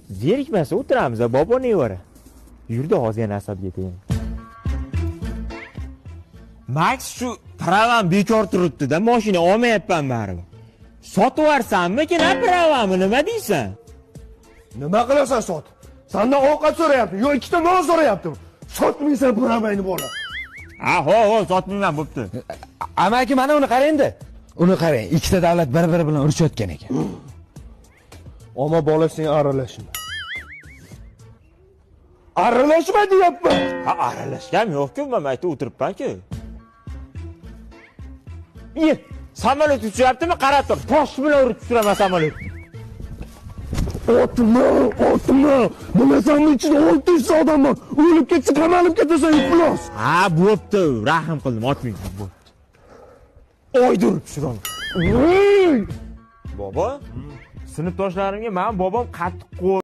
Zerikmasa o'tiramiz, bobo nevara. Yurdi hozir yana asabga tegin. Max shu pravam bekor turibdi-da, mashina olmayapman baribir. Sotib yuborsammikin, pravamni nima deysan? Nima qilasan sot? Sendan ovqat so'rayapti, yo ikkita non so'rayapti. Sotmaysan pramayni bola. Ha, sotmayman bo'pti. Amaki mana uni qarang-da. Uni qarang, ikkita davlat bir-biri bilan urushayotgan ekan. Ammo bola sen aralashma. Aralashma deyapman. Ha, aralashgan yo'q-ku, men aytib o'tiribman-ku. Samolyot uchyaptimi? Qarab tur. Tosh bilan urib tushiraman samolyotni. Otma. Bilasanmi ichida 600 odam bor. O'lib ketsa qamalib ketasan, iflos. Ha, bo'pti. Rahim qildim, otmayman, bo'pti. Oydir tushiraman. Bobo, sinfdoshlarimga men bobom qattiq qo'l